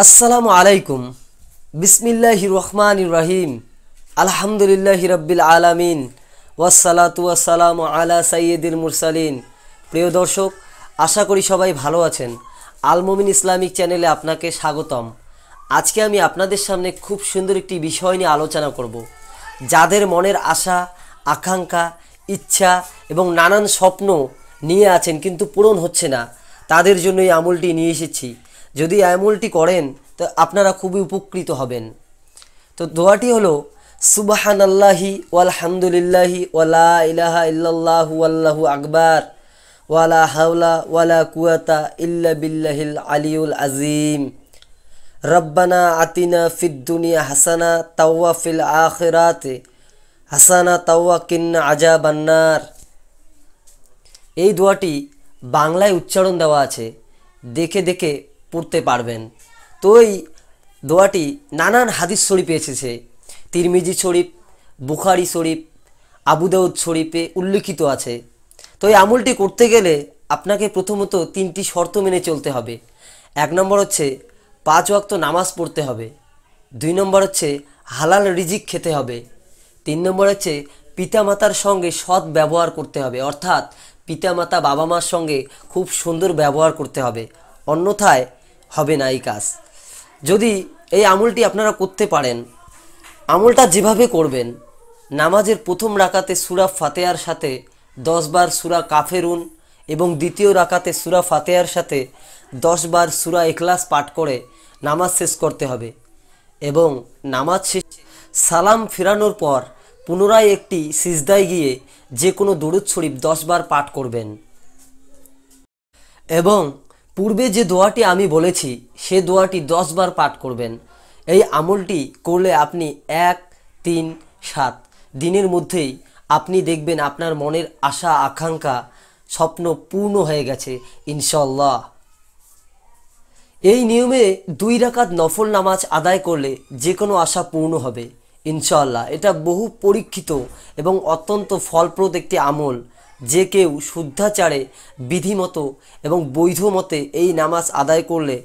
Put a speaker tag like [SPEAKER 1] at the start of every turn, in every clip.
[SPEAKER 1] আসসালামু আলাইকুম। বিসমিল্লাহির রহমানির রহিম। আলহামদুলিল্লাহি রাব্বিল আলামিন ওয়াসসালাতু ওয়াসসালামু আলা সাইয়্যিদিল মুরসালিন। প্রিয় দর্শক, আশা করি সবাই ভালো আছেন। আল মুমিন ইসলামিক চ্যানেলে আপনাকে স্বাগতম। আজকে আমি আপনাদের সামনে খুব সুন্দর একটি বিষয় নিয়ে আলোচনা করব। যাদের মনের আশা, আকাঙ্ক্ষা, ইচ্ছা এবং নানান স্বপ্ন নিয়ে আছেন কিন্তু পূরণ হচ্ছে না, তাদের জন্য এই আমলটি নিয়ে এসেছি। যদি আমলটি করেন তো আপনারা খুবই উপকৃত হবেন। তো দোয়াটি হলো সুবহানাল্লাহি ওয়ালহামদুলিল্লাহি ওয়ালা ইলাহা ইল্লাল্লাহু ওয়াল্লাহু আকবার ওয়ালা হাওলা ওয়ালা কুওয়াতা ইল্লা বিল্লাহিল আলিয়ুল আযীম। রব্বানা আতিনা ফিদ দুনিয়া হাসানা তাওয়া ফিল আখিরাতি হাসানা তাওয়া কিন্না আযাবান্নার। এই দোয়াটি বাংলায় উচ্চারণ দেওয়া আছে, দেখে দেখে পড়তে পারবেন। তো এই দোয়াটি নানান হাদিস শরীফে এসেছে। তিরমিজি শরীফ, বুখারী শরীফ, আবু দাউদ শরীফে উল্লিখিত আছে। তো এই আমলটি করতে গেলে আপনাকে প্রথমত 3টি শর্ত মেনে চলতে হবে। 1 নম্বর হচ্ছে 5 ওয়াক্ত নামাজ পড়তে হবে। 2 নম্বর হচ্ছে হালাল রিজিক খেতে হবে। 3 নম্বর হচ্ছে পিতামাতার সঙ্গে সৎ ব্যবহার করতে হবে, অর্থাৎ পিতামাতা বাবা মার সঙ্গে খুব সুন্দর ব্যবহার করতে হবে, অন্যথায় হবে না এই কাজ। যদি এই আমলটি আপনারা করতে পারেন, আমলটা যেভাবে করবেন, নামাজের প্রথম রাকাতে সূরা ফাতিহার সাথে 10 বার সূরা কাফেরুন এবং দ্বিতীয় রাকাতে সূরা ফাতিহার সাথে 10 বার সূরা ইখলাস পাঠ করে নামাজ শেষ করতে হবে এবং নামাজ শেষে সালাম ফেরানোর পর পুনরায় একটি সিজদায় গিয়ে যে কোনো দরুদ শরীফ 10 বার পাঠ করবেন এবং পূর্বে যে দোয়াটি আমি বলেছি সে দোয়াটি 10 বার পাঠ করবেন। এই আমলটি করলে আপনি 1-3-7 দিনের মধ্যেই আপনি দেখবেন আপনার মনের আশা, আকাঙ্ক্ষা, স্বপ্ন পূর্ণ হয়ে গেছে ইনশাআল্লাহ। এই নিয়মে 2 রাকাত নফল নামাজ আদায় করলে যে কোনো আশা পূর্ণ হবে ইনশাআল্লাহ। এটা বহু পরীক্ষিত এবং অত্যন্ত ফলপ্রদ একটি আমল। যে কেউ শুদ্ধাচারে, বিধিমতো এবং বৈধ মতে এই নামাজ আদায় করলে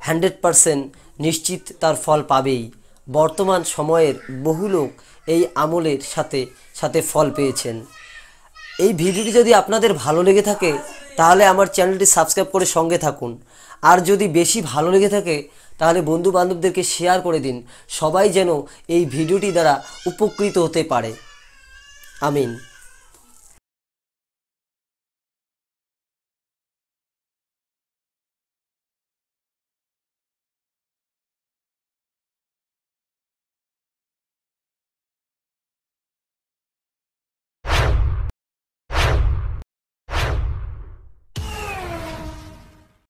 [SPEAKER 1] 100% নিশ্চিত তার ফল পাবেই। বর্তমান সময়ের বহু লোক এই আমলের সাথে সাথে ফল পেয়েছেন। এই ভিডিওটি যদি আপনাদের ভালো লেগে থাকে তাহলে আমার চ্যানেলটি সাবস্ক্রাইব করে সঙ্গে থাকুন। আর যদি বেশি ভালো লেগে থাকে তাহলে বন্ধু বান্ধবদেরকে শেয়ার করে দিন, সবাই যেন এই ভিডিওটি দ্বারা উপকৃত হতে পারে। আমিন।